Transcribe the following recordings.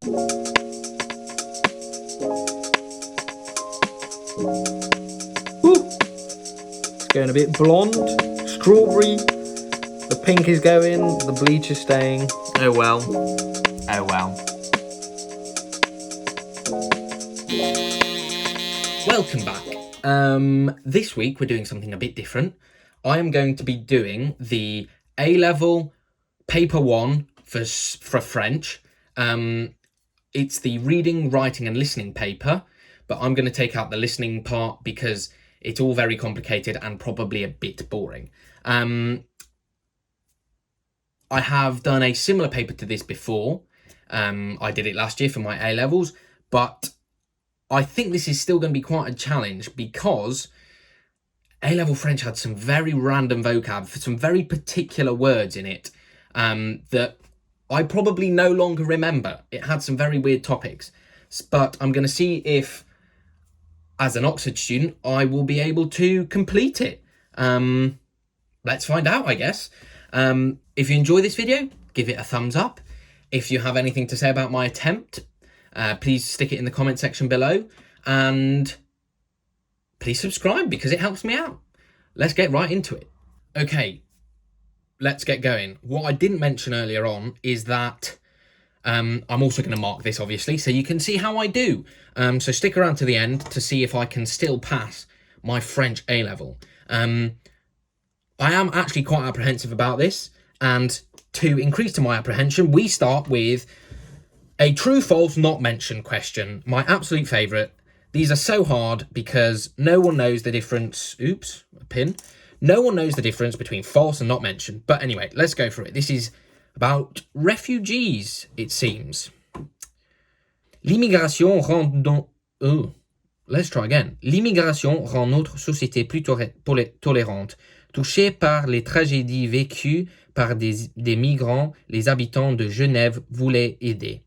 Woo. It's going a bit blonde, strawberry. The pink is going, the bleach is staying. Oh well. Oh well. Welcome back. This week we're doing something a bit different. I am going to be doing the A-level paper 1 for French. It's the reading, writing and listening paper, but I'm going to take out the listening part because it's all very complicated and probably a bit boring. I have done a similar paper to this before. I did it last year for my A-levels, but I think this is still going to be quite a challenge because A-level French had some very random vocab, some very particular words in it that I probably no longer remember. It had some very weird topics, but I'm going to see if, as an Oxford student, I will be able to complete it. Let's find out, I guess. If you enjoy this video, give it a thumbs up. If you have anything to say about my attempt, please stick it in the comment section below. And please subscribe because it helps me out. Let's get right into it. Okay, let's get going. What I didn't mention earlier on is that I'm also going to mark this, obviously, so you can see how I do. So stick around to the end to see if I can still pass my French A-level. I am actually quite apprehensive about this, and to increase to my apprehension, we start with a true, false, not mentioned question. My absolute favourite. These are so hard because no one knows the difference. Oops, a pin. No one knows the difference between false and not mentioned. But anyway, let's go for it. This is about refugees, it seems. L'immigration rend donc... Oh, let's try again. L'immigration rend notre société plus tolérante. Touchée par les tragédies vécues par des migrants, les habitants de Genève voulaient aider.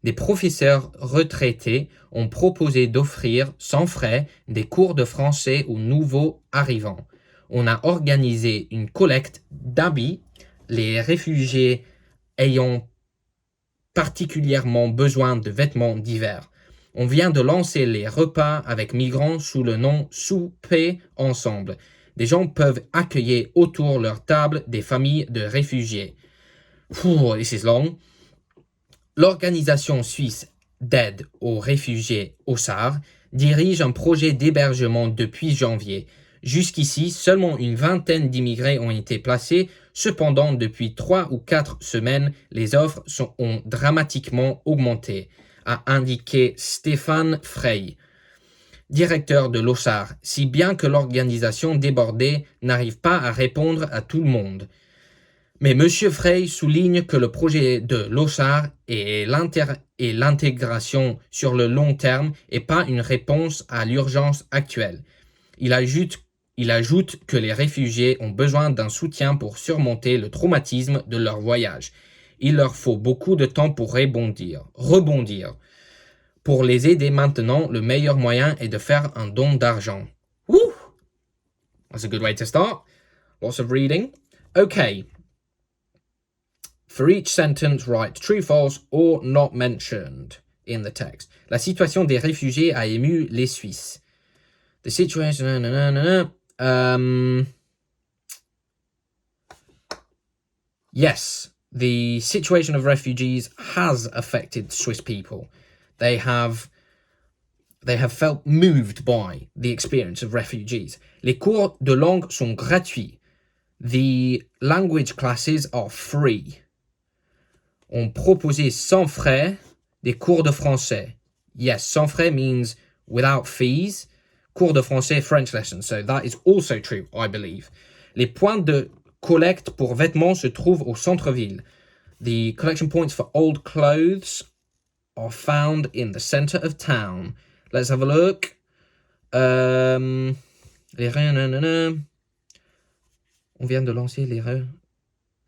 Des professeurs retraités ont proposé d'offrir sans frais des cours de français aux nouveaux arrivants. On a organisé une collecte d'habits, les réfugiés ayant particulièrement besoin de vêtements d'hiver. On vient de lancer les repas avec migrants sous le nom Souper ensemble. Des gens peuvent accueillir autour leur table des familles de réfugiés. This is long. L'organisation suisse d'aide aux réfugiés OSAR dirige un projet d'hébergement depuis janvier. Jusqu'ici, seulement une vingtaine d'immigrés ont été placés. Cependant, depuis 3 ou 4 semaines, les offres ont dramatiquement augmenté, a indiqué Stéphane Frey, directeur de l'OSAR, si bien que l'organisation débordée n'arrive pas à répondre à tout le monde. Mais M. Frey souligne que le projet de l'OSAR et l'intégration sur le long terme n'est pas une réponse à l'urgence actuelle. Il ajoute que les réfugiés ont besoin d'un soutien pour surmonter le traumatisme de leur voyage. Il leur faut beaucoup de temps pour rebondir. Pour les aider maintenant, le meilleur moyen est de faire un don d'argent. Woo! That's a good way to start. Lots of reading. Okay. For each sentence, write true, false, or not mentioned in the text. La situation des réfugiés a ému les Suisses. The situation... yes, the situation of refugees has affected Swiss people. They have felt moved by the experience of refugees. Les cours de langue sont gratuits. The language classes are free. On proposait sans frais des cours de français. Yes, sans frais means without fees. Cours de français, French lessons. So that is also true, I believe. Les points de collecte pour vêtements se trouvent au centre-ville. The collection points for old clothes are found in the center of town. Let's have a look. On vient de lancer les...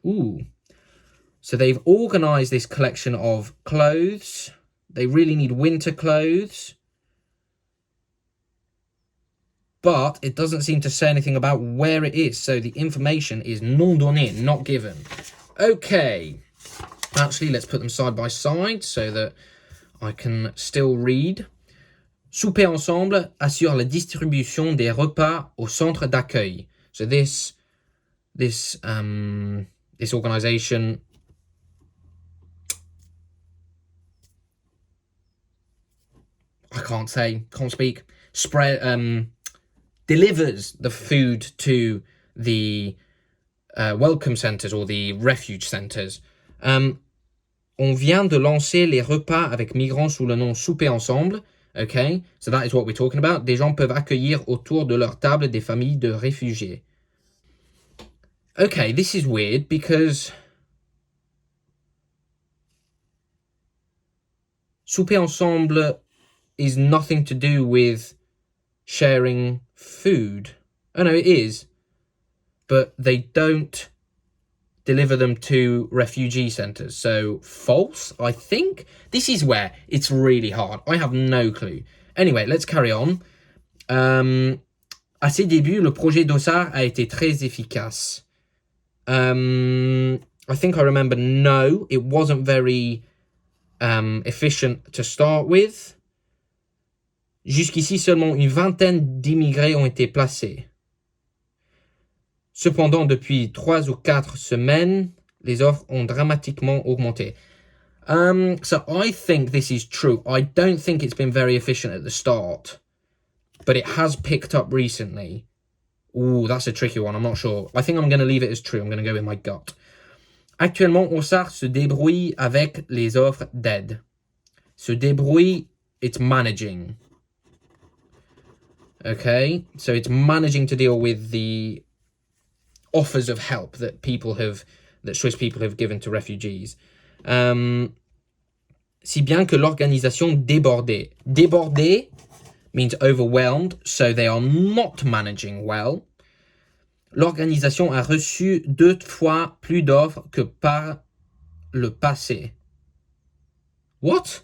Ooh. So they've organized this collection of clothes. They really need winter clothes. But it doesn't seem to say anything about where it is. So the information is non donné, not given. Okay. Actually, let's put them side by side so that I can still read. Souper ensemble assure la distribution des repas au centre d'accueil. So this organization can't speak, delivers the food to the welcome centers or the refuge centers. On vient de lancer les repas avec migrants sous le nom Souper ensemble. Okay, so that is what we're talking about. Des gens peuvent accueillir autour de leur table des familles de réfugiés. Okay, this is weird because Souper ensemble is nothing to do with sharing food. Oh no, it is. But they don't deliver them to refugee centers. So false, I think. This is where it's really hard. I have no clue. Anyway, let's carry on. À ses débuts, le projet d'Ossard a été très efficace. I think I remember no, it wasn't very efficient to start with. Jusqu'ici, seulement une vingtaine d'immigrés ont été placés. Cependant, depuis 3 ou 4 semaines, les offres ont dramatiquement augmenté. So I think this is true. I don't think it's been very efficient at the start, but it has picked up recently. Ooh, that's a tricky one. I'm not sure. I think I'm going to leave it as true. I'm going to go with my gut. Actuellement, Ossard se débrouille avec les offres d'aide. Se débrouille, it's managing. Okay, so it's managing to deal with the offers of help that Swiss people have given to refugees. Si bien que l'organisation débordait. Débordé means overwhelmed, so they are not managing well. L'organisation a reçu 2 fois plus d'offres que par le passé. What?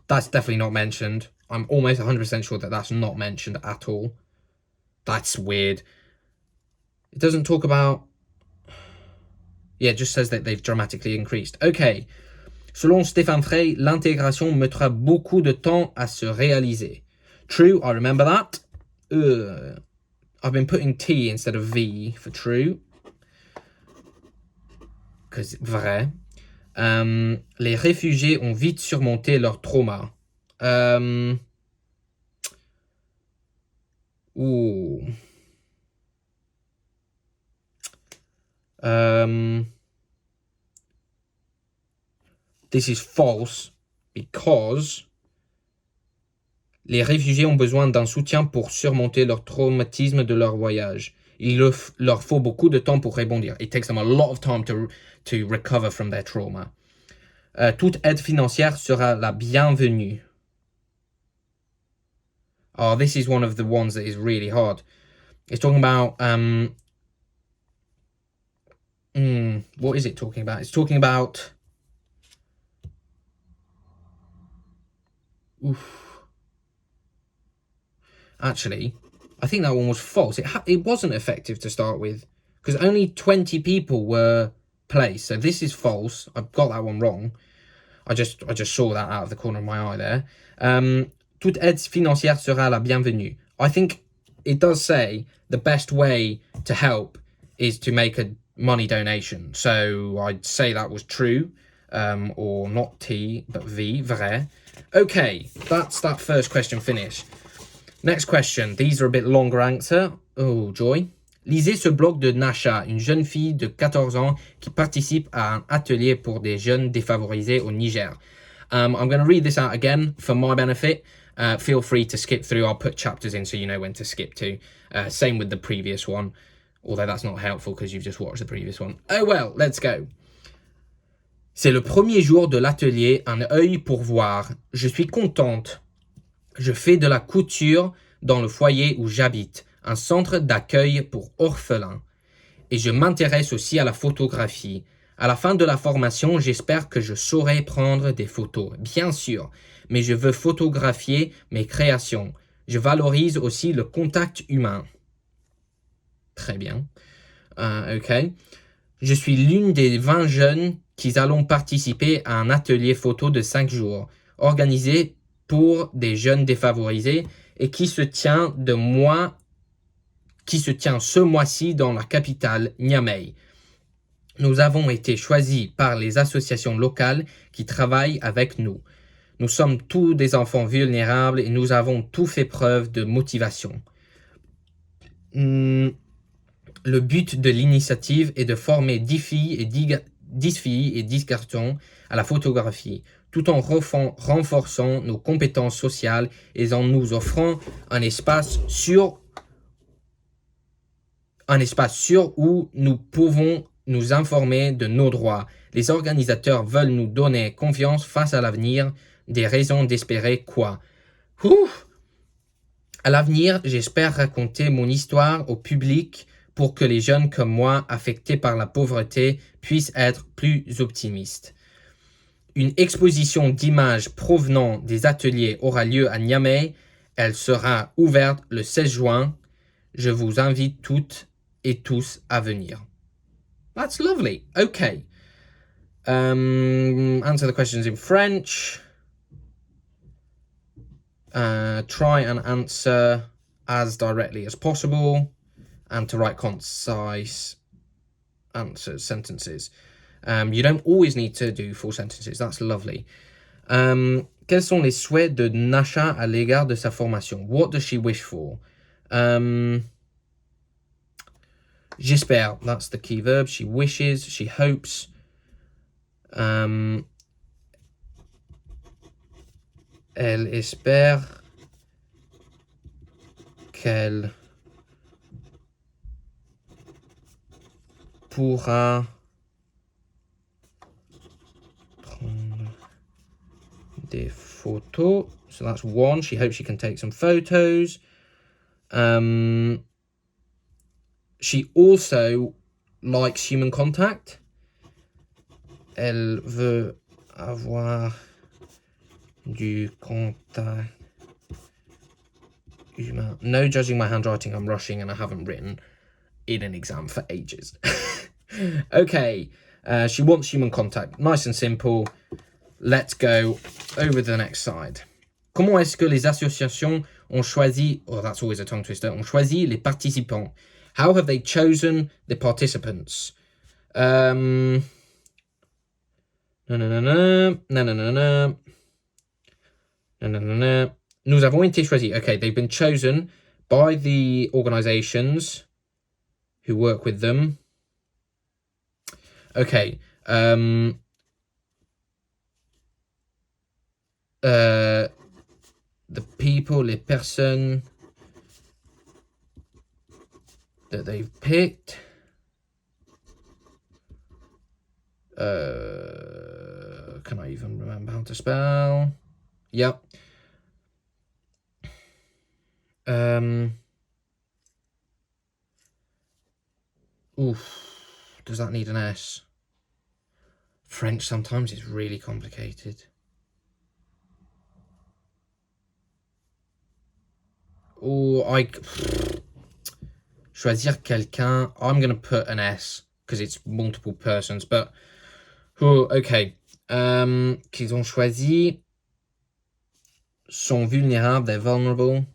That's definitely not mentioned. I'm almost 100% sure that that's not mentioned at all. That's weird. It doesn't talk about... Yeah, it just says that they've dramatically increased. Okay. Selon Stéphane Frey, l'intégration mettra beaucoup de temps à se réaliser. True, I remember that. I've been putting T instead of V for true. Because vrai. Les réfugiés ont vite surmonté leur trauma. This is false because les réfugiés ont besoin d'un soutien pour surmonter leur traumatisme de leur voyage. Il leur faut beaucoup de temps pour rebondir. It takes them a lot of time to recover from their trauma. Toute aide financière sera la bienvenue. Oh, this is one of the ones that is really hard. It's talking about... what is it talking about? It's talking about... Actually, I think that one was false. It wasn't effective to start with because only 20 people were placed. So this is false. I've got that one wrong. I just saw that out of the corner of my eye there. Toute aide financière sera la bienvenue. I think it does say the best way to help is to make a money donation. So I'd say that was true, or not T, but V, vrai. Okay, that's that first question finished. Next question. These are a bit longer answer. Oh, joy. Lisez ce blog de Nasha, une jeune fille de 14 ans qui participe à un atelier pour des jeunes défavorisés au Niger. I'm going to read this out again for my benefit. Feel free to skip through. I'll put chapters in so you know when to skip to. Same with the previous one, although that's not helpful because you've just watched the previous one. Oh well, let's go. C'est le premier jour de l'atelier, un œil pour voir. Je suis contente. Je fais de la couture dans le foyer où j'habite, un centre d'accueil pour orphelins. Et je m'intéresse aussi à la photographie. À la fin de la formation, j'espère que je saurai prendre des photos, bien sûr, mais je veux photographier mes créations. Je valorise aussi le contact humain. Très bien. Ok. Je suis l'une des 20 jeunes qu'ils allons participer à un atelier photo de 5 jours, organisé pour des jeunes défavorisés et qui se tient ce mois-ci dans la capitale, Niamey. Nous avons été choisis par les associations locales qui travaillent avec nous. Nous sommes tous des enfants vulnérables et nous avons tous fait preuve de motivation. Le but de l'initiative est de former 10 filles et 10 garçons à la photographie, tout en renforçant nos compétences sociales et en nous offrant un espace sûr où nous pouvons nous informer de nos droits. Les organisateurs veulent nous donner confiance face à l'avenir, des raisons d'espérer quoi. À l'avenir, j'espère raconter mon histoire au public pour que les jeunes comme moi, affectés par la pauvreté, puissent être plus optimistes. Une exposition d'images provenant des ateliers aura lieu à Niamey. Elle sera ouverte le 16 juin. Je vous invite toutes et tous à venir. That's lovely. Okay. Answer the questions in French. Try and answer as directly as possible. And to write concise answers, sentences. You don't always need to do full sentences. That's lovely. Quels sont les souhaits de Nasha à l'égard de sa formation? What does she wish for? J'espère, that's the key verb. She wishes, she hopes. Elle espère qu'elle pourra prendre des photos. So that's one. She hopes she can take some photos. She also likes human contact. Elle veut avoir du contact humain. No judging my handwriting, I'm rushing and I haven't written in an exam for ages. Okay, she wants human contact. Nice and simple. Let's go over to the next side. Comment est-ce que les associations ont choisi, oh that's always a tongue twister, ont choisi les participants? How have they chosen the participants? No. Nous avons été choisis. Okay, they've been chosen by the organizations who work with them. Okay. The people, les personnes that they've picked. Can I even remember how to spell? Yep. Does that need an S? French sometimes is really complicated. Choisir quelqu'un. I'm going to put an S because it's multiple persons, but okay. Qu'ils ont choisi sont vulnérables, they're vulnerable.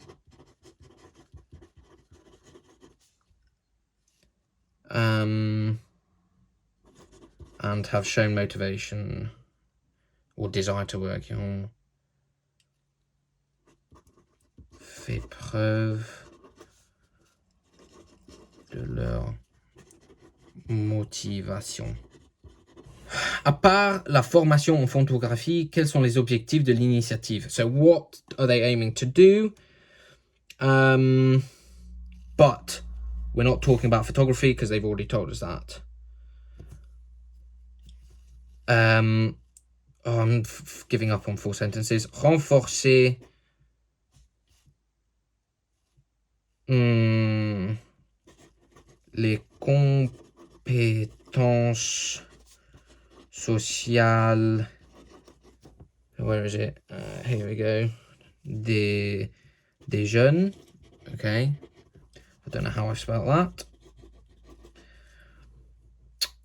And have shown motivation or desire to work. Fait preuve de leur motivation. À part la formation en photographie, quels sont les objectifs de l'initiative? So what are they aiming to do? But we're not talking about photography because they've already told us that. I'm giving up on full sentences. Renforcer les compétences sociales. Where is it? Here we go. Des jeunes. Okay. I don't know how I spelled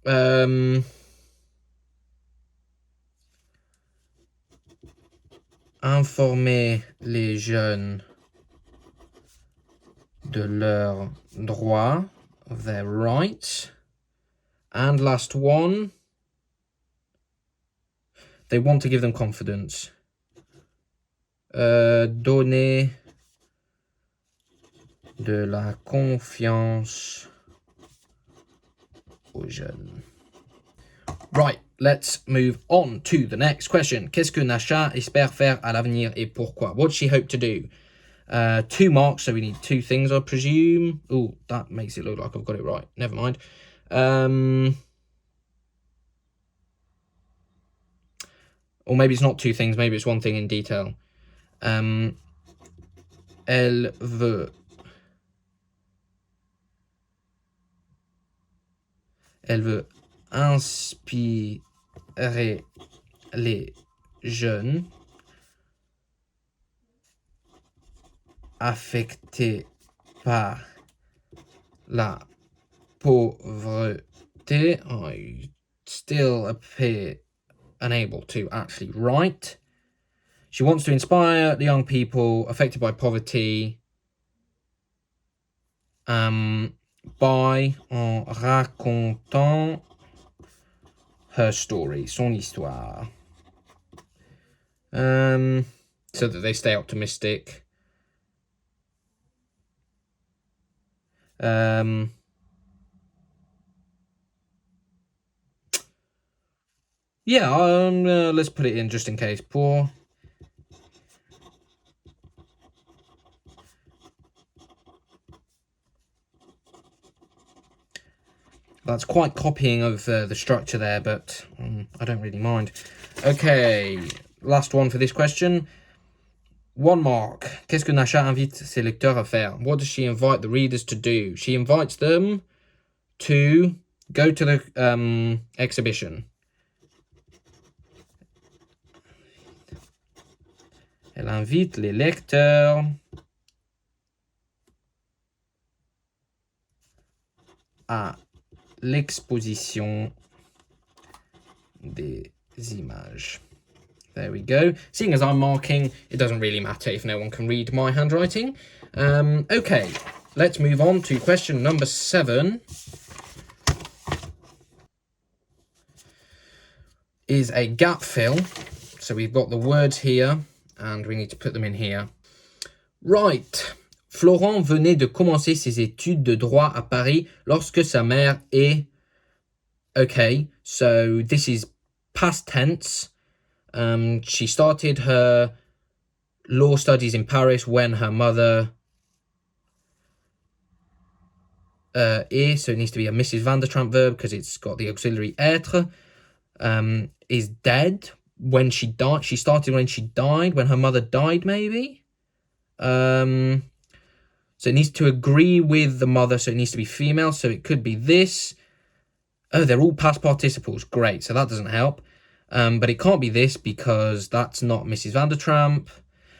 that. informer les jeunes de leurs droits, of their rights. And last one, they want to give them confidence. Donner de la confiance aux jeunes. Right, let's move on to the next question. Qu'est-ce que Nasha espère faire à l'avenir et pourquoi? What does she hope to do? 2 marks, so we need 2 things, I presume. Oh, that makes it look like I've got it right. Never mind. Or maybe it's not 2 things, maybe it's 1 thing in detail. Elle veut inspirer les jeunes affectés par la pauvreté. I still appear unable to actually write. She wants to inspire the young people affected by poverty by en racontant her story, son histoire. So that they stay optimistic. Let's put it in just in case. Pour that's quite copying of the structure there, but I don't really mind. Okay, last one for this question. 1 mark. Qu'est-ce que Nasha invite ses lecteurs à faire? What does she invite the readers to do? She invites them to go to the exhibition. Elle invite les lecteurs à l'exposition des images. There we go. Seeing as I'm marking, it doesn't really matter if no one can read my handwriting. Okay, let's move on to question number 7. Is a gap fill. So we've got the words here, and we need to put them in here. Right. Florent venait de commencer ses études de droit à Paris lorsque sa mère est... Okay, so this is past tense. She started her law studies in Paris when her mother is, so it needs to be a Mrs. Van der Tramp verb because it's got the auxiliary être, is dead when she died. She started when she died, when her mother died, maybe. So it needs to agree with the mother, so it needs to be female, so it could be this. Oh, they're all past participles. Great, so that doesn't help. But it can't be this because that's not Mrs. Van der Tramp.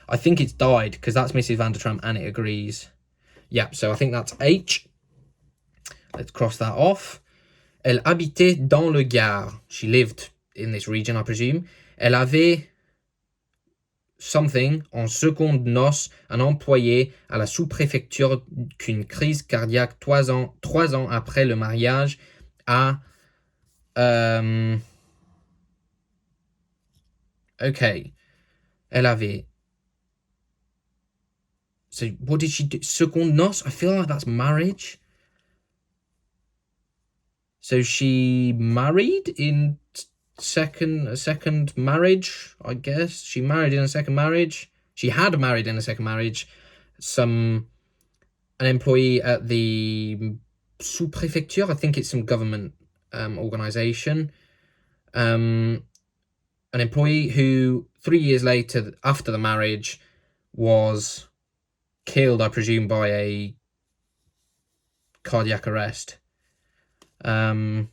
I think it's died because that's Mrs. Van der Tramp and it agrees. Yeah, so I think that's H. Let's cross that off. Elle habitait dans le Gard. She lived in this region, I presume. Elle avait something en seconde noce, un employé à la sous-préfecture qu'une crise cardiaque 3 ans après le mariage a... Okay. Elle avait... So what did she do? Seconde noce? I feel like that's marriage. So she married in a second marriage, I guess. She married in a second marriage. She had married in a second marriage. An employee at the sous-préfecture. I think it's some government organization. An employee who 3 years later, after the marriage, was killed, I presume, by a cardiac arrest. Elle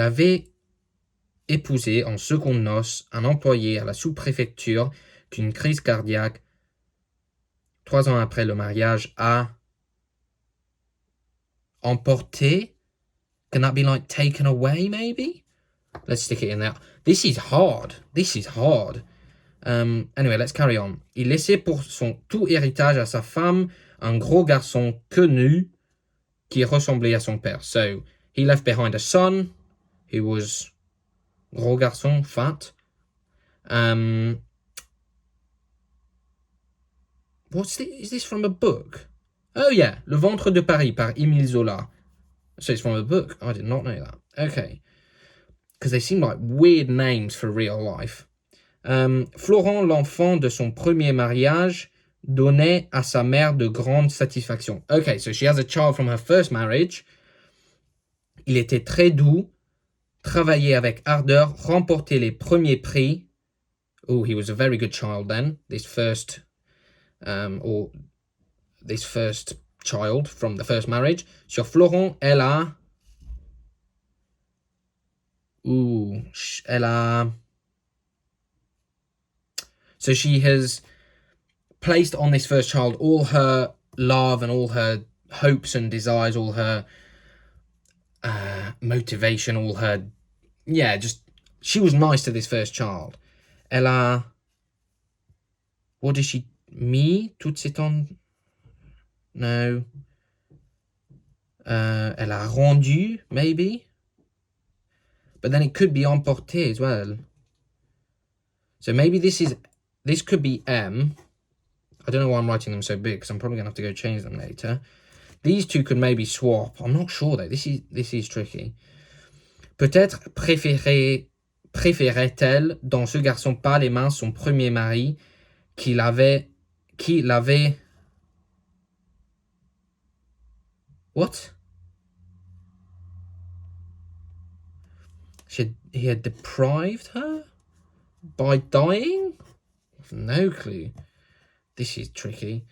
avait épousé en seconde noce un employé à la sous-préfecture qu'une crise cardiaque 3 ans après le mariage, a emporté. Can that be like taken away, maybe? Let's stick it in there. This is hard. This is hard. Anyway, let's carry on. Il laissait pour son tout héritage à sa femme un gros garçon quenu qui ressemblait à son père. So, he left behind a son who was gros garçon, fat. Is this from a book? Oh yeah, Le Ventre de Paris par Émile Zola. So it's from a book. I did not know that. Okay. Because they seem like weird names for real life. Florent, l'enfant de son premier mariage, donnait à sa mère de grandes satisfactions. Okay, so she has a child from her first marriage. Il était très doux, travaillait avec ardeur, remportait les premiers prix. Oh, he was a very good child then. This first child from the first marriage. Sur Florent, elle a... So she has placed on this first child all her love and all her hopes and desires, all her motivation, all her... Yeah, just... She was nice to this first child. Elle a... What does she... Mis toutes ces temps... No. Elle a rendu, maybe? But then it could be emporté as well. So maybe this could be M. I don't know why I'm writing them so big, because I'm probably going to have to go change them later. These two could maybe swap. I'm not sure, though. This is tricky. Peut-être préférait-elle dans ce garçon pâle et mince son premier mari qui l'avait... What? He had deprived her by dying? No clue. This is tricky.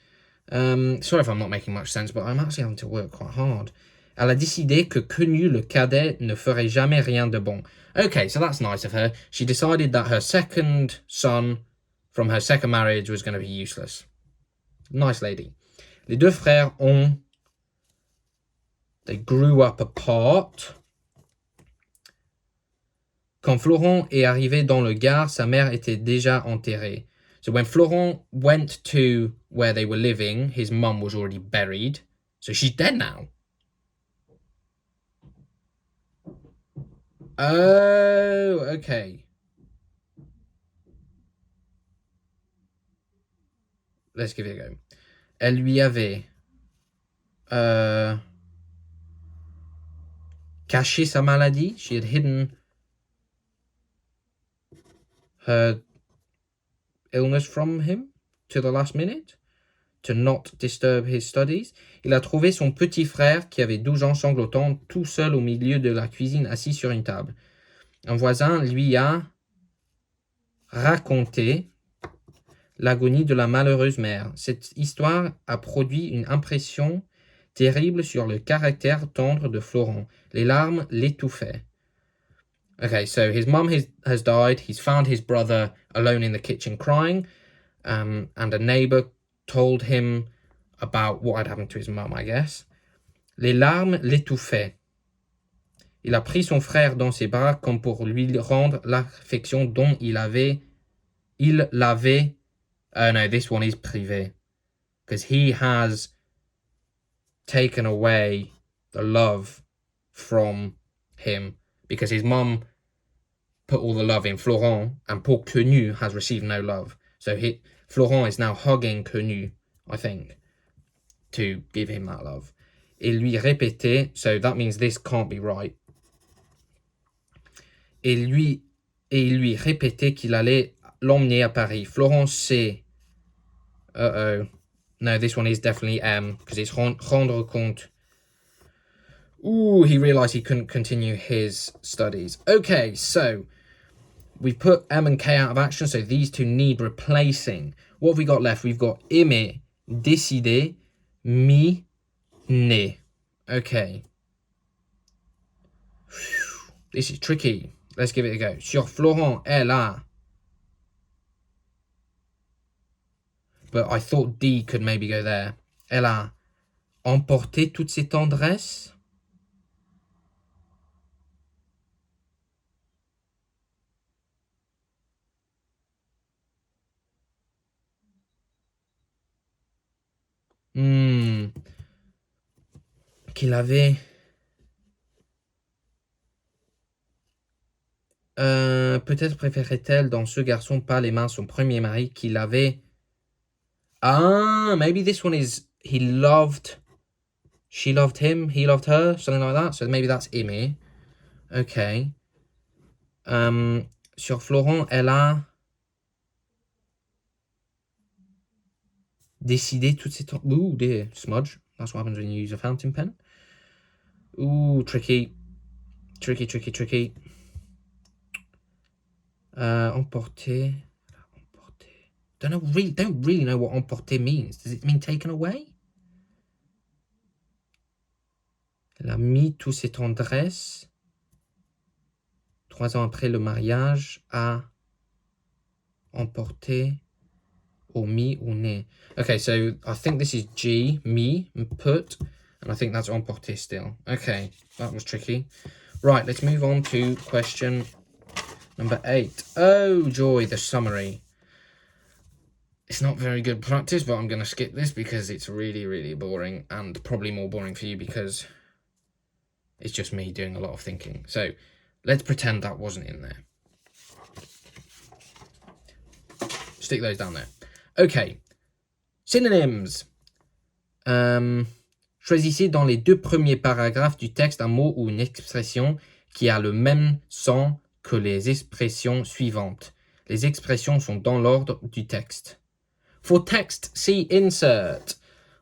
Sorry if I'm not making much sense, but I'm actually having to work quite hard. Elle a décidé que Quenu le cadet ne ferait jamais rien de bon. Okay, so that's nice of her. She decided that her second son from her second marriage was going to be useless. Nice lady. Les deux frères they grew up apart. Quand Florent est arrivé dans le Gard, sa mère était déjà enterrée. So when Florent went to where they were living, his mum was already buried. So she's dead now. Oh, okay. Let's give it a go. Elle lui avait caché sa maladie. She had hidden her illness from him to the last minute to not disturb his studies. Il a trouvé son petit frère qui avait 12 ans sanglotant tout seul au milieu de la cuisine assis sur une table. Un voisin lui a raconté l'agonie de la malheureuse mère. Cette histoire a produit une impression terrible sur le caractère tendre de Florent. Les larmes l'étouffaient. Okay, so his mum has died. He's found his brother alone in the kitchen crying. And a neighbor told him about what had happened to his mum, I guess. Les larmes l'étouffaient. Il a pris son frère dans ses bras comme pour lui rendre l'affection dont il l'avait... Oh no, this one is privé. Because he has taken away the love from him. Because his mum put all the love in Florent, and poor Quenu has received no love. So Florent is now hugging Quenu, I think, to give him that love. Il lui répétait, so that means this can't be right. Et il lui répétait qu'il allait l'emmener à Paris. Florent sait... Uh-oh. No, this one is definitely M, because it's rendre compte. Ooh, he realised he couldn't continue his studies. Okay, so we've put M and K out of action, so these two need replacing. What have we got left? We've got aimer, décider, mis, né. Okay. This is tricky. Let's give it a go. Sur Florent, elle a but I thought D could maybe go there. Elle a emporté toutes ses tendresses. Qu'il avait... peut-être préférait-elle dans ce garçon pas les mains son premier mari qu'il avait... Ah, maybe this one is he loved... She loved him, he loved her, something like that. So maybe that's Aimé. Okay. Sur Florent, elle a... décidé toutes ces... Ooh, dear. Smudge. That's what happens when you use a fountain pen. Ooh, tricky. Tricky, tricky, tricky. Emporter. Emporter. Don't really know what emporter means. Does it mean taken away? Elle a mis tous ses tendresses. 3 ans après le mariage, a emporté or mis ou né. Okay, so I think this is G, me, put, and I think that's emporté still. Okay, that was tricky. Right, let's move on to question number 8. Oh, joy, the summary. It's not very good practice, but I'm going to skip this because it's really, really boring, and probably more boring for you because it's just me doing a lot of thinking. So let's pretend that wasn't in there. Stick those down there. Okay, synonyms. Choisissez dans les 2 premiers paragraphes du texte un mot ou une expression qui a le même sens que les expressions suivantes. Les expressions sont dans l'ordre du texte. For text, see insert.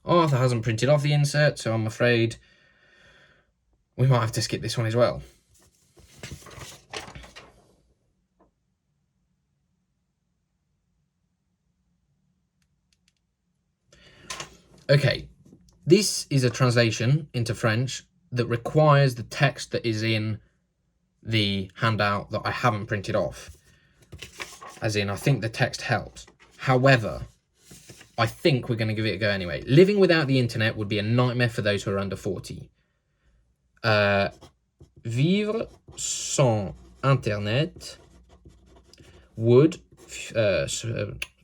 Arthur hasn't printed off the insert, so I'm afraid we might have to skip this one as well. Okay, this is a translation into French that requires the text that is in the handout that I haven't printed off. As in, I think the text helps. However, I think we're going to give it a go anyway. Living without the internet would be a nightmare for those who are under 40. Vivre sans internet would,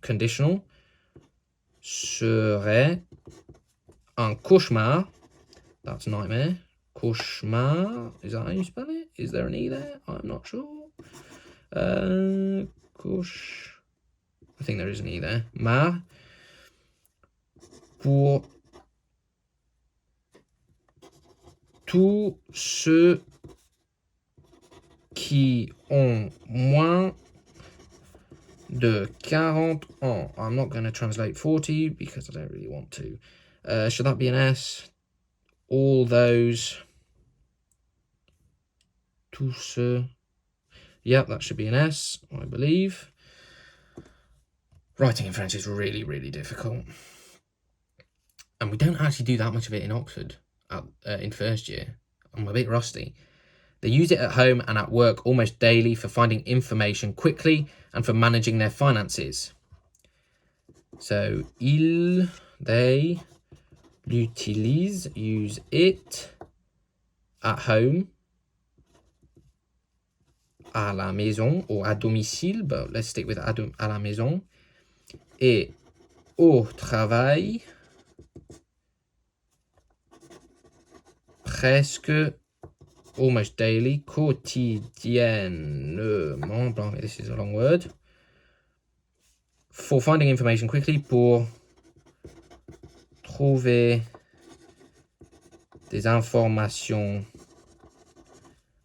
conditional, serait un cauchemar. That's nightmare. Cauchemar. Is that how you spell it? Is there an E there? I'm not sure. I think there is an E there. Mar. Pour tous ceux qui ont moins de 40 ans. I'm not going to translate 40 because I don't really want to. Should that be an S? All those. Tous ceux. Yep, that should be an S, I believe. Writing in French is really, really difficult. And we don't actually do that much of it in Oxford in first year. I'm a bit rusty. They use it at home and at work almost daily for finding information quickly and for managing their finances. So, they l'utilisent, use it at home, à la maison, or à domicile, but let's stick with à la maison, et au travail, presque, almost daily, quotidiennement, blimey, this is a long word, for finding information quickly, pour trouver des informations,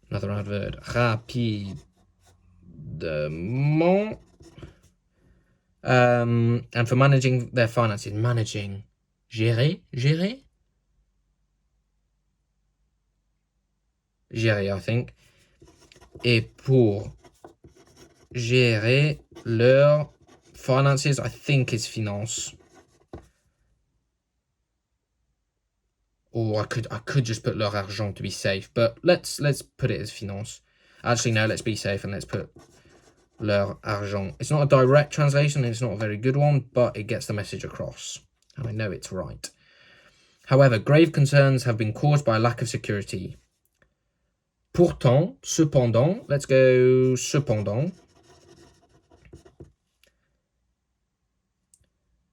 another adverb, rapidement, and for managing their finances, managing, gérer, I think, et pour gérer leurs finances, I think is finance. Or I could just put leur argent to be safe, but let's put it as finance. Actually, no, let's be safe and let's put leur argent. It's not a direct translation, it's not a very good one, but it gets the message across. And I know it's right. However, grave concerns have been caused by a lack of security. Pourtant, cependant, let's go cependant.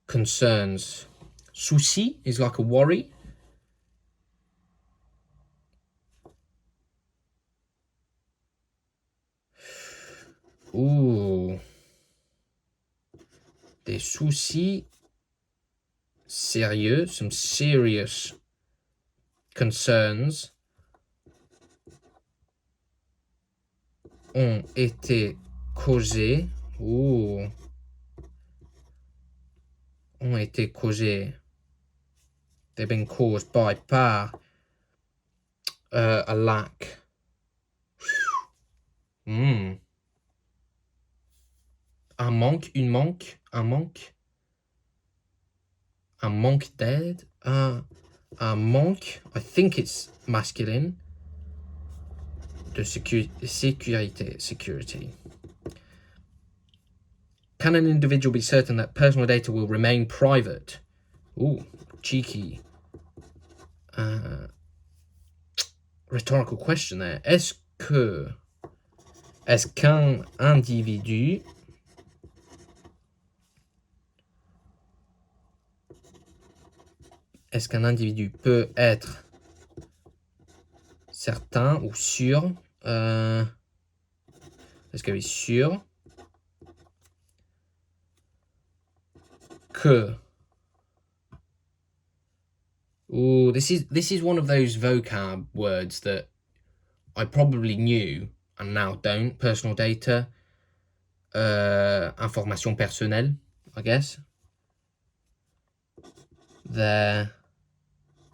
Concerns. Souci is like a worry. Ooh. Des soucis sérieux, some serious concerns ont été causés. Ooh. Ont été causés. They've been caused by, par, a lack. Un manque, une manque, un manque. Un manque d'aide. Un manque, I think it's masculine. De security. Can an individual be certain that personal data will remain private? Ooh, cheeky. Rhetorical question there. Est-ce qu'un individu peut être certain ou sûr, est-ce qu'il est sûr que, ooh, this is one of those vocab words that I probably knew and now don't. Personal data, information personnelle, I guess.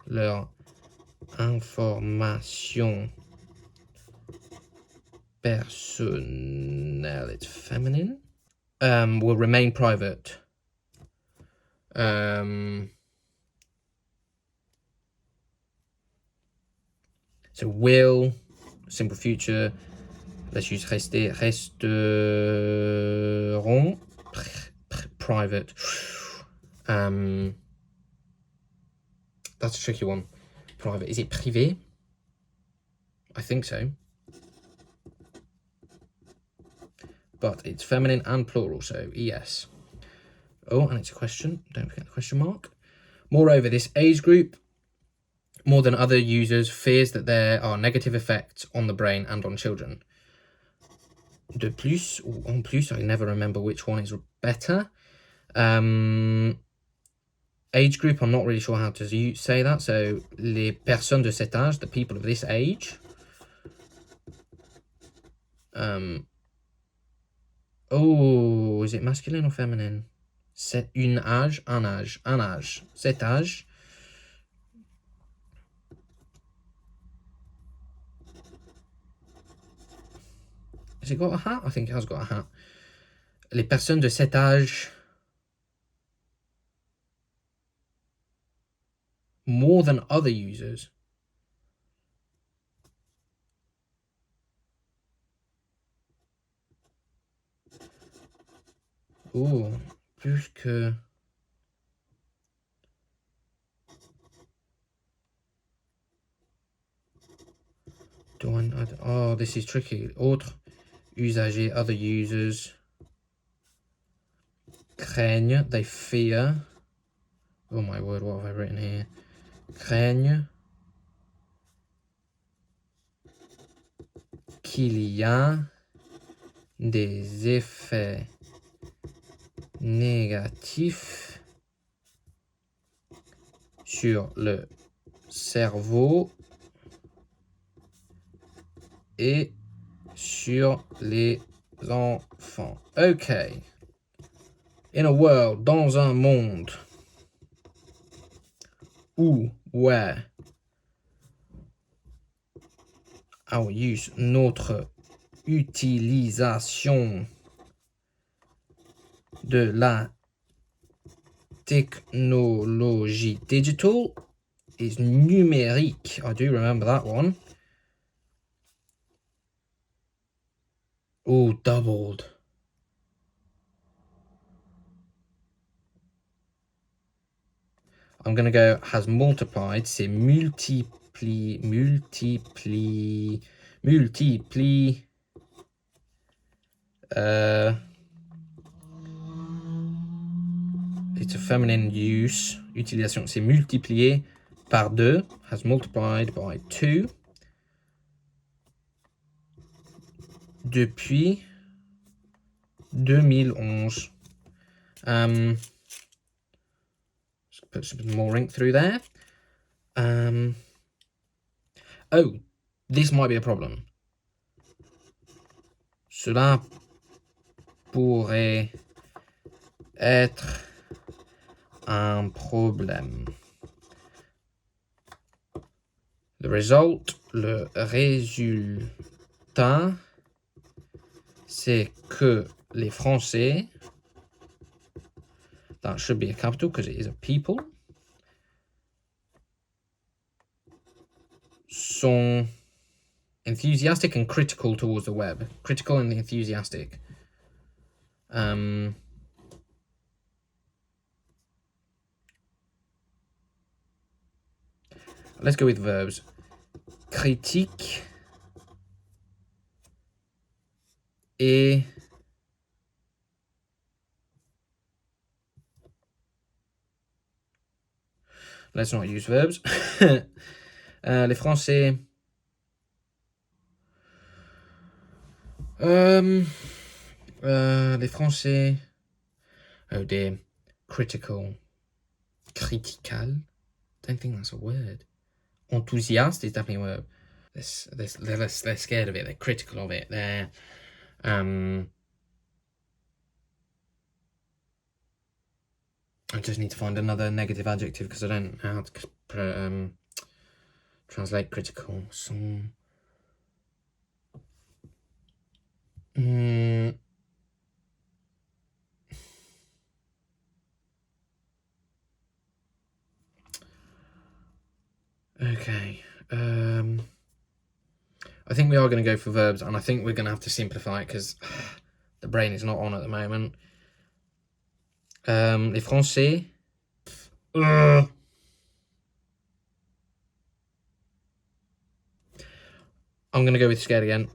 Leur information personnelle, it's feminine, will remain private. So will, simple future, let's use resteront, private. That's a tricky one. Private, is it privé? I think so. But it's feminine and plural, so ES. Oh, and it's a question. Don't forget the question mark. Moreover, this age group, more than other users, fears that there are negative effects on the brain and on children. De plus, or en plus, I never remember which one is better. Age group, I'm not really sure how to say that. So, les personnes de cet âge, the people of this age. Oh, is it masculine or feminine? C'est un âge. Cet âge. Has it got a hat? I think it has got a hat. Les personnes de cet âge. More than other users. Oh, plus que. Oh, this is tricky. Autres usagers, other users. Craignent, they fear. Oh my word, what have I written here? Craignent qu'il y a des effets négatifs sur le cerveau et sur les enfants. Okay. In a world, dans un monde où, where, our use, notre utilisation de la technologie digital is numérique. I do remember that one. Oh, doubled. I'm going to go has multiplied. C'est multiplie. It's a feminine use. Utilisation, c'est multiplié par 2. Has multiplied by 2. Depuis 2011. Just put some more ink through there. Oh, this might be a problem. Cela pourrait être un problème. Le résultat, c'est que les Français, that should be a capital because it is a people, sont enthusiastic and critical towards the web. Critical and enthusiastic. Let's go with verbs. Critique et let's not use verbs. Les Français les Français, oh dear, critical, critical, don't think that's a word. Enthusiast is definitely a word. They're scared of it, they're critical of it, they're I just need to find another negative adjective because I don't know how to translate critical. Okay. I think we are going to go for verbs, and I think we're going to have to simplify it because the brain is not on at the moment. Les Français. I'm going to go with scared again.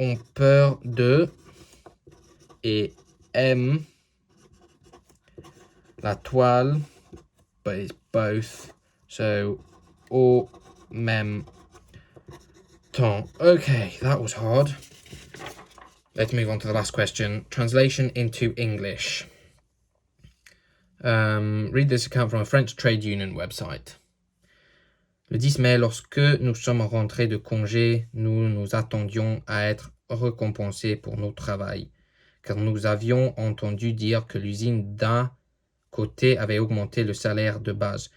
Ont peur de et aiment la toile, but it's both. So, au même temps. Okay, that was hard. Let's move on to the last question. Translation into English. Read this account from a French trade union website. Le 10 mai, lorsque nous sommes rentrés de congé, nous nous attendions à être récompensés pour notre travail, car nous avions entendu dire que l'usine d'à côté avait augmenté le salaire de base.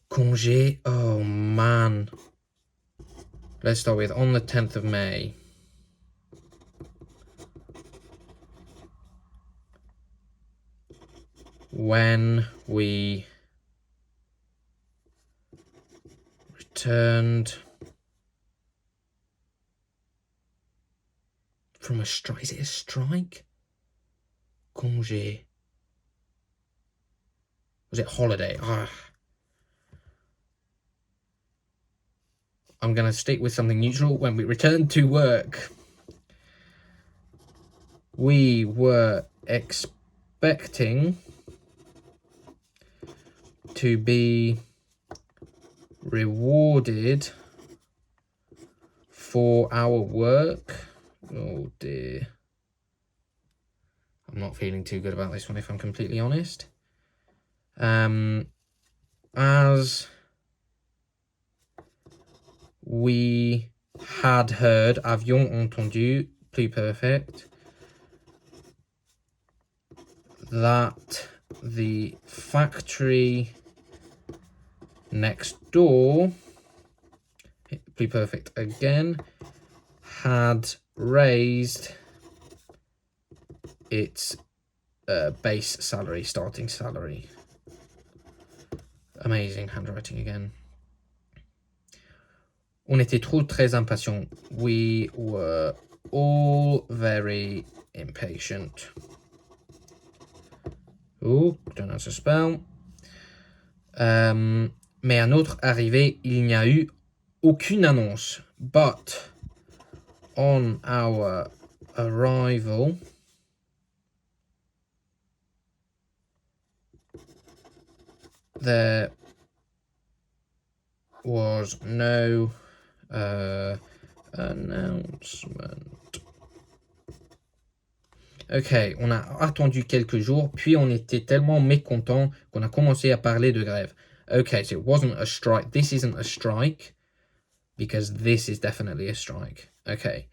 Congé, oh man. Let's start with on the 10th of May. When we returned from a strike. Is it a strike? Congé. Was it holiday? I'm going to stick with something neutral. When we returned to work, we were expecting to be rewarded for our work. Oh dear. I'm not feeling too good about this one if I'm completely honest. As we had heard, avions entendu, plus perfect, that the factory next door, plus perfect again, had raised its base salary, starting salary. Amazing handwriting again. On était très impatients. We were all very impatient. Oh, don't know how to spell. Mais à notre arrivée, il n'y a eu aucune annonce. But on our arrival, there was no announcement. Ok, on a attendu quelques jours, puis on était tellement mécontents qu'on a commencé à parler de grève. Okay, so it wasn't a strike. This isn't a strike, because this is definitely a strike. Okay.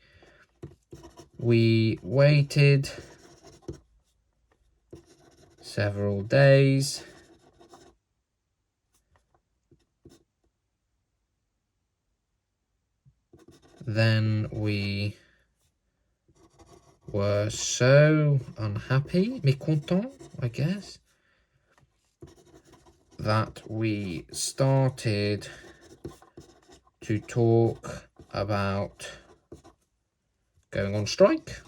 We waited several days. Then we were so unhappy, mécontents, I guess, that we started to talk about going on strike.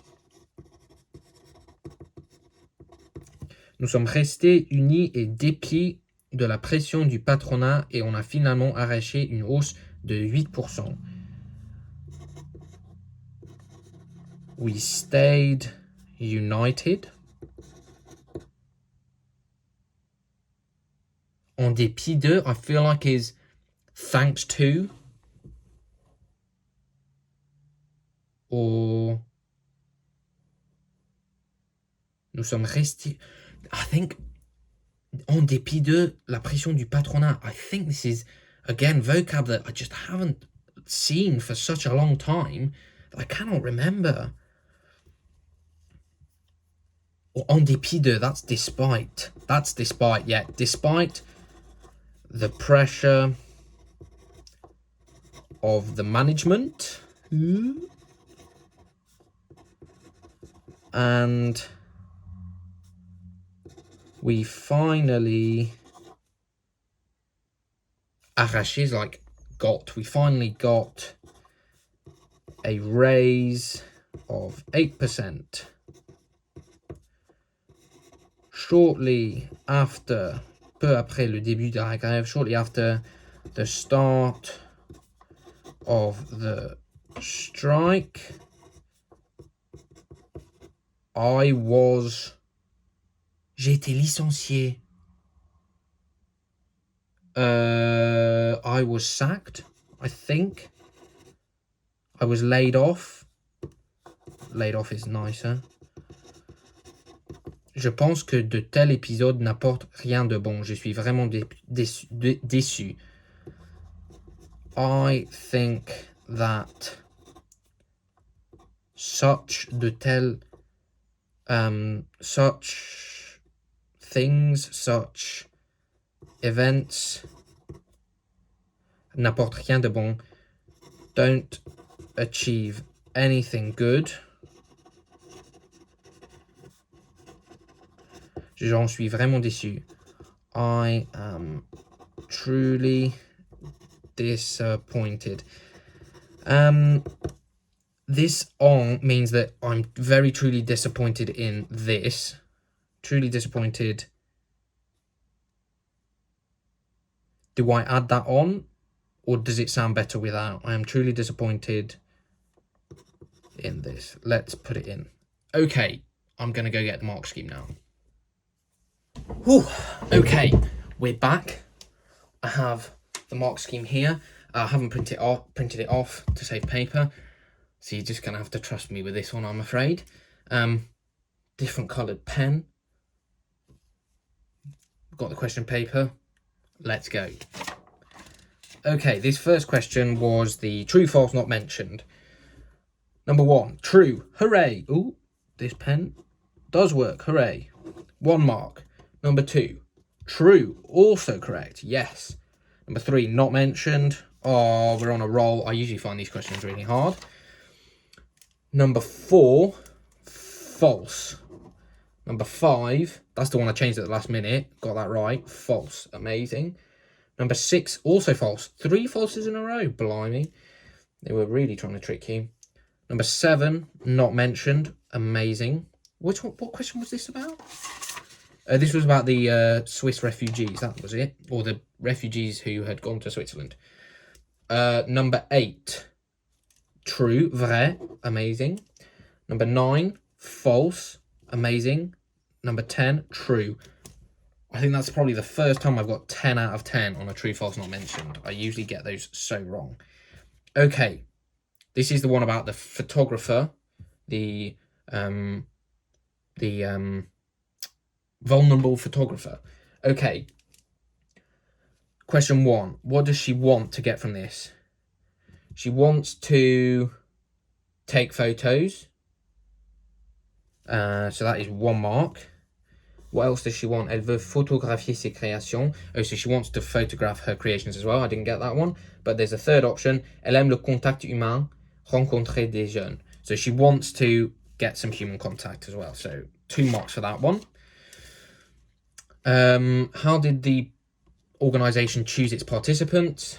Nous sommes restés unis et dépit de la pression du patronat et on a finalement arraché une hausse de 8%. We stayed united. En dépit de, I feel like is thanks to, or nous sommes restés, I think, en dépit de la pression du patronat. I think this is, again, vocab that I just haven't seen for such a long time that I cannot remember. Or en dépit de, that's despite. That's despite, yeah. Despite the pressure of the management. And we finally arraché is like got. We finally got a raise of 8%. Shortly after, peu après le début de la grève, shortly after the start of the strike, j'ai été licencié. I was sacked, I think. I was laid off. Laid off is nicer. Je pense que de tels épisodes n'apportent rien de bon. Je suis vraiment déçu. I think that such things, such events n'apportent rien de bon. Don't achieve anything good. J'en suis vraiment déçu. I am truly disappointed. This on means that I'm very truly disappointed in this. Truly disappointed. Do I add that on? Or does it sound better without? I am truly disappointed in this. Let's put it in. Okay, I'm going to go get the mark scheme now. Whew. Okay, we're back. I have the mark scheme here. I haven't printed it off to save paper. So you're just going to have to trust me with this one, I'm afraid. Different coloured pen. Got the question paper. Let's go. Okay, this first question was the true, false, not mentioned. Number 1, true. Hooray. Ooh, this pen does work. Hooray. 1 mark. Number 2, true. Also correct. Yes. Number 3, not mentioned. Oh, we're on a roll. I usually find these questions really hard. Number 4, false. Number 5, that's the one I changed at the last minute. Got that right. False. Amazing. Number 6, also false. 3 falses in a row. Blimey. They were really trying to trick you. Number 7, not mentioned. Amazing. What question was this about? This was about the Swiss refugees, that was it. Or the refugees who had gone to Switzerland. Number 8, true, vrai, amazing. Number 9, false, amazing. Number 10, true. I think that's probably the first time I've got 10 out of 10 on a true, false, not mentioned. I usually get those so wrong. Okay, this is the one about the photographer, the vulnerable photographer. Okay. Question 1. What does she want to get from this? She wants to take photos. So that is 1 mark. What else does she want? Elle veut photographier ses créations. Oh, so she wants to photograph her creations as well. I didn't get that one. But there's a third option. Elle aime le contact humain, rencontrer des jeunes. So she wants to get some human contact as well. So 2 marks for that one. How did the organisation choose its participants?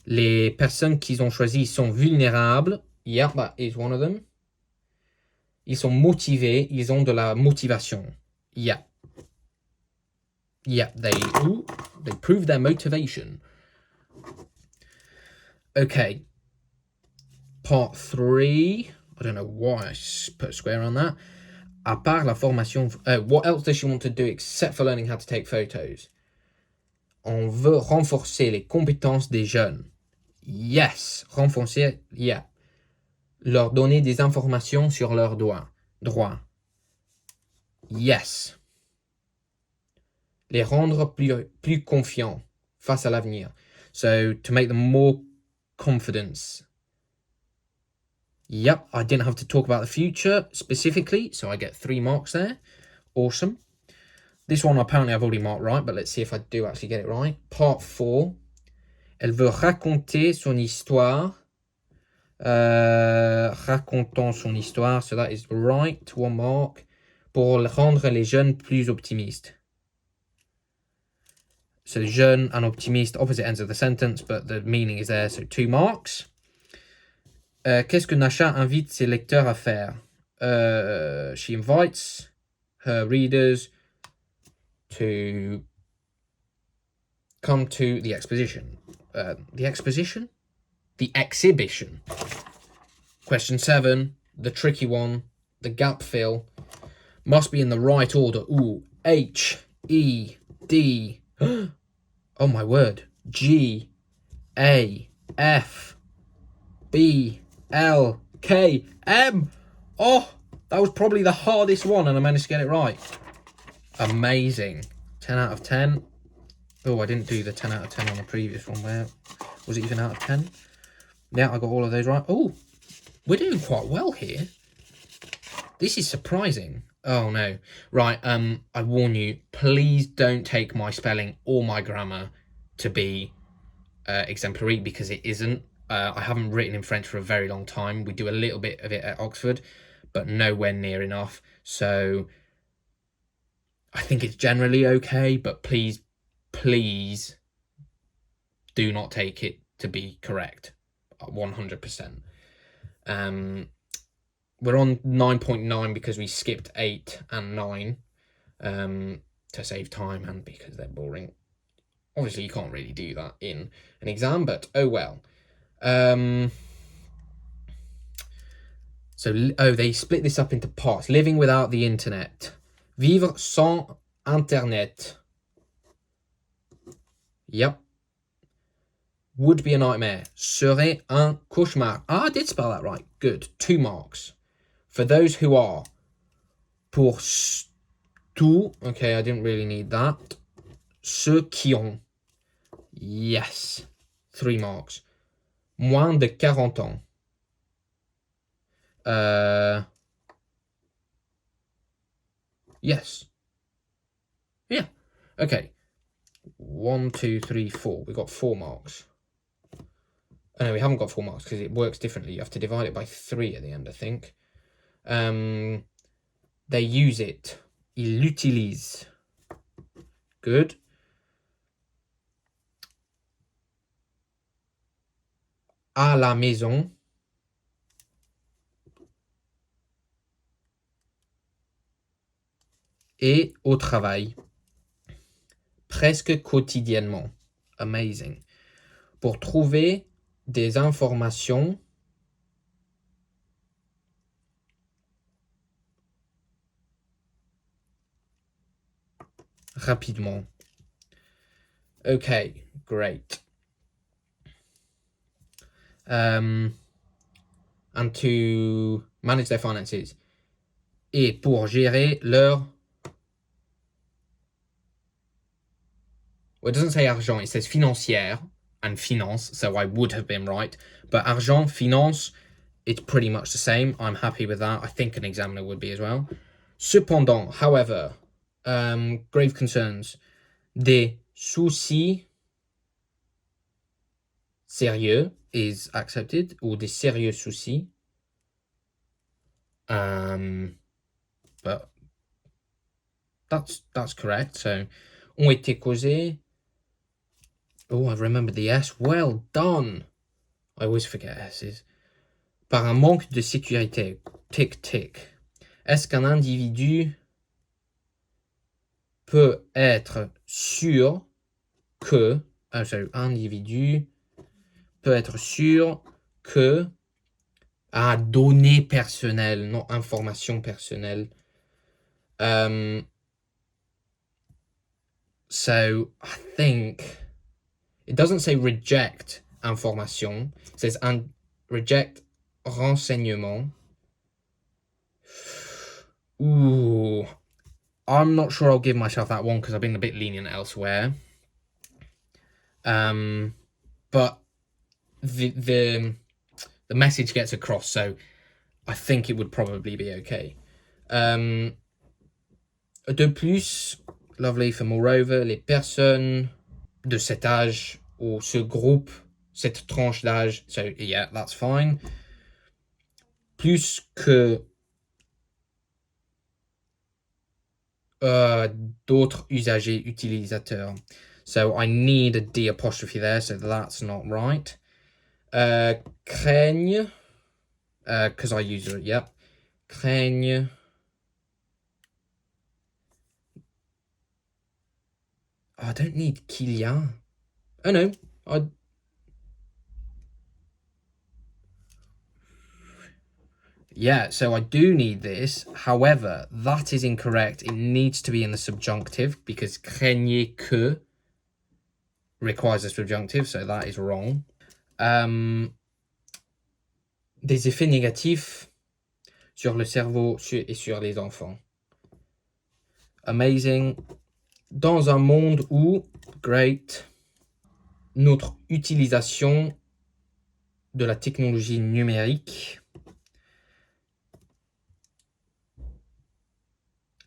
Les personnes qu'ils ont choisies sont vulnérables. Yeah, that is one of them. Ils sont motivés. Ils ont de la motivation. Yeah. Yeah, they prove their motivation. Okay. Part 3. I don't know why I put a square on that. À part la formation... what else does she want to do except for learning how to take photos? On veut renforcer les compétences des jeunes. Yes. Renforcer, yeah. Leur donner des informations sur leurs droits. Yes. Les rendre plus confiants face à l'avenir. So, to make them more confidence. Yep, I didn't have to talk about the future specifically, so I get 3 marks there. Awesome. This one apparently I've already marked right, but let's see if I do actually get it right. Part 4. Elle veut raconter son histoire. Racontant son histoire, so that is right, 1 mark. Pour rendre les jeunes plus optimistes. So jeune and optimiste, opposite ends of the sentence, but the meaning is there, so 2 marks. Qu'est-ce que Nasha invite ses lecteurs à faire? She invites her readers to come to the exposition. The exposition? The exhibition. Question 7, the tricky one, the gap fill. Must be in the right order. Ooh, H, E, D. Oh my word. G, A, F, B, L, K, M. Oh, that was probably the hardest one and I managed to get it right. Amazing. 10 out of 10. Oh, I didn't do the 10 out of 10 on the previous one. Where was it even out of 10? Yeah, I got all of those right. Oh, we're doing quite well here. This is surprising. Oh no. Right, I warn you, please don't take my spelling or my grammar to be exemplary, because it isn't. I haven't written in French for a very long time. We do a little bit of it at Oxford, but nowhere near enough. So I think it's generally okay, but please do not take it to be correct 100%. We're on 9.9 because we skipped 8 and 9 to save time and because they're boring. Obviously, you can't really do that in an exam, but oh well. They split this up into parts. Living without the internet. Vivre sans internet. Yep. Would be a nightmare. Serait un cauchemar. Ah, I did spell that right. Good. 2 marks. For those who are. Pour tout. Okay, I didn't really need that. Ceux qui ont. Yes. 3 marks. Moins de 40 ans. Yes. Yeah. Okay. 1, 2, 3, 4. We got 4 marks. Oh, no, we haven't got 4 marks because it works differently. You have to divide it by 3 at the end, I think. They use it. Ils l'utilisent. Good. À la maison. et au travail. Presque quotidiennement. Amazing. Pour trouver des informations rapidement. Okay, great. And to manage their finances. Et pour gérer leur... Well, it doesn't say argent, it says financière and finance, so I would have been right. But argent, finance, it's pretty much the same. I'm happy with that. I think an examiner would be as well. Cependant, however, grave concerns. Des soucis sérieux is accepted, or des sérieux soucis. But that's correct. So, ont été causés. Oh, I remembered the S. Well done. I always forget S's. Par un manque de sécurité. Tic, tic. Est-ce qu'un individu peut être sûr que... individu peut être sûr que... données personnelles, non, information personnelle. So, I think... It doesn't say reject information. It says reject renseignement. Ooh. I'm not sure I'll give myself that one because I've been a bit lenient elsewhere. But the message gets across, so I think it would probably be okay. De plus, lovely for moreover, les personnes de cet âge ou ce groupe, cette tranche d'âge, so yeah, that's fine. Plus que d'autres usagers utilisateurs. So I need a D apostrophe there, so that's not right. Craignent, because I use it, yep. Craignent. Oh, I don't need qu'il y a. Oh no, yeah, so I do need this. However, that is incorrect. It needs to be in the subjunctive because craignez que requires a subjunctive, so that is wrong. Des effets négatifs sur le cerveau et sur les enfants. Amazing. Dans un monde où, great, notre utilisation de la technologie numérique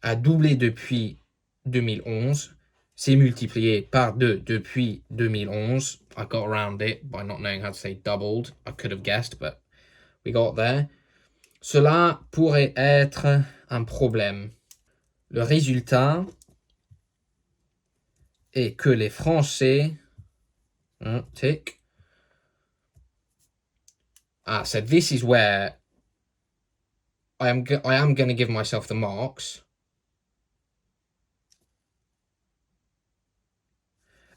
a doublé depuis 2011, s'est multiplié par 2 depuis 2011. I got around it by not knowing how to say doubled. I could have guessed, but we got there. Cela pourrait être un problème. Le résultat est que les Français... tick. So this is where I am going to give myself the marks.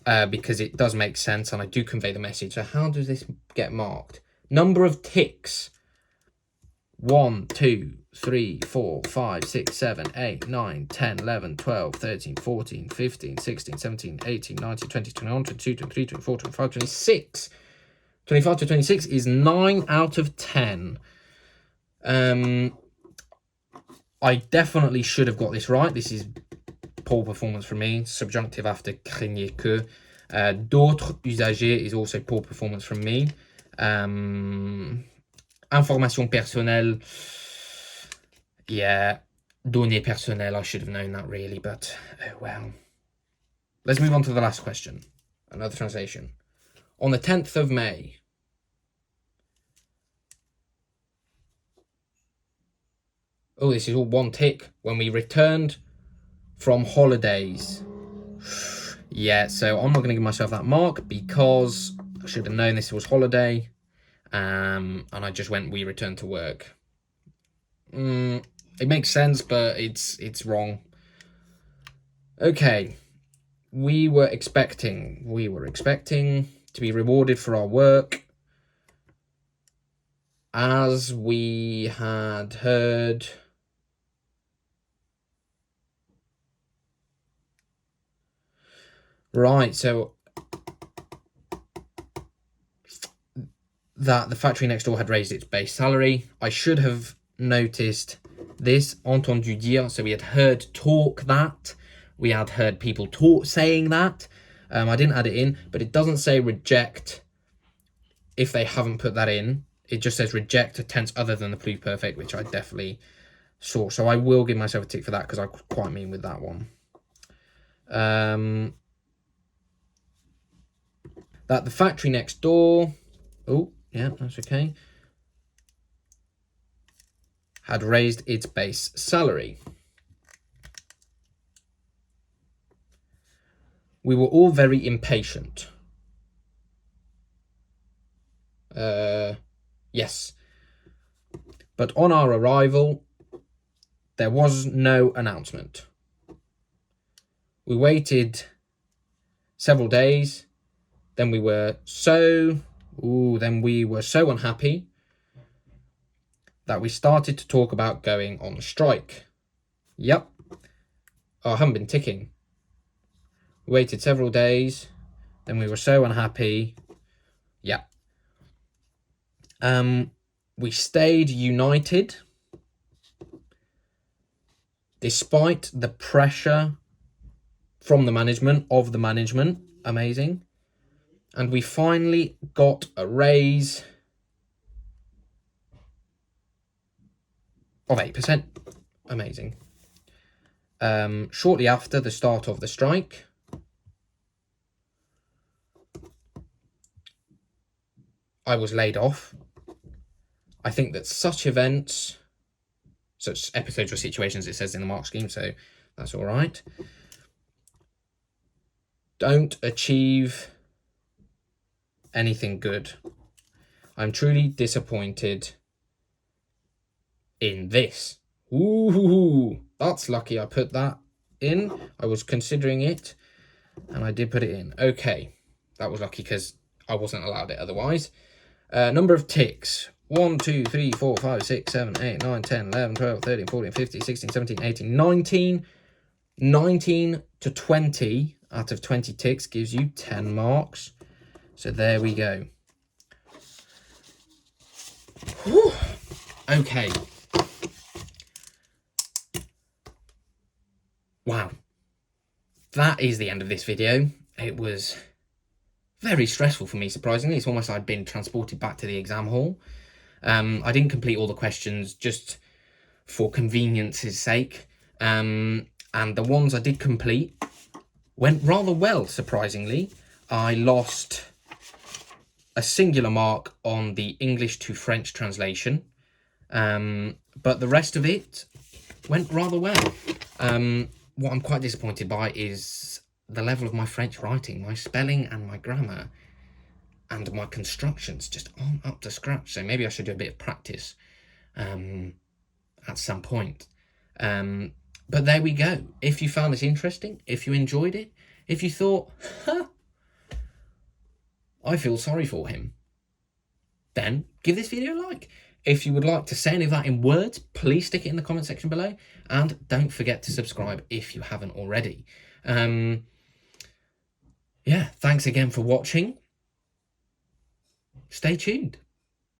Because it does make sense and I do convey the message. So how does this get marked? Number of ticks. 1, 2, 3, 4, 5, 6, 7, 8, 9, 10, 11, 12, 13, 14, 15, 16, 17, 18, 19, 20, 21, 22, 23, 24, 25, 26. 25 to 26 is 9 out of 10. I definitely should have got this right. This is poor performance from me. Subjunctive after craignez que. D'autres usagers is also poor performance from me. Information personnelle. Yeah. Données personnelles. I should have known that really, but oh well. Let's move on to the last question. Another translation. On the 10th of May. Oh, this is all one tick. When we returned from holidays. Yeah, so I'm not going to give myself that mark because I should have known this was holiday. And I just went, we returned to work. It makes sense, but it's wrong. Okay, we were expecting to be rewarded for our work, as we had heard. Right, so that the factory next door had raised its base salary. I should have noticed this, entendu dire, so we had heard talk that. We had heard people saying that. I didn't add it in, but it doesn't say reject if they haven't put that in. It just says reject a tense other than the pluperfect, which I definitely saw. So I will give myself a tick for that because I quite mean with that one. That the factory next door, oh, yeah, that's okay, had raised its base salary. We were all very impatient. Yes. But on our arrival, there was no announcement. We waited several days. Then we were so unhappy that we started to talk about going on strike. Yep. Oh, I haven't been ticking. We waited several days. Then we were so unhappy. Yeah. We stayed united despite the pressure from the management, amazing. And we finally got a raise of 8%, amazing. Shortly after the start of the strike, I was laid off. I think that such episodes or situations, it says in the mark scheme, so that's all right, don't achieve anything good. I'm truly disappointed in this. Ooh, that's lucky I put that in. I was considering it, and I did put it in. Okay, that was lucky because I wasn't allowed it otherwise. Number of ticks. 1, 2, 3, 4, 5, 6, 7, 8, 9, 10, 11, 12, 13, 14, 15, 16, 17, 18, 19. 19 to 20 out of 20 ticks gives you 10 marks. So there we go. Whew. Okay. Wow. That is the end of this video. It was very stressful for me, surprisingly. It's almost like I'd been transported back to the exam hall. I didn't complete all the questions just for convenience's sake. And the ones I did complete went rather well, surprisingly. I lost a singular mark on the English to French translation. But the rest of it went rather well. What I'm quite disappointed by is the level of my French writing. My spelling and my grammar and my constructions just aren't up to scratch. So maybe I should do a bit of practice at some point. But there we go. If you found this interesting, if you enjoyed it, if you thought, I feel sorry for him, then give this video a like. If you would like to say any of that in words, please stick it in the comment section below. And don't forget to subscribe if you haven't already. Yeah, thanks again for watching. Stay tuned.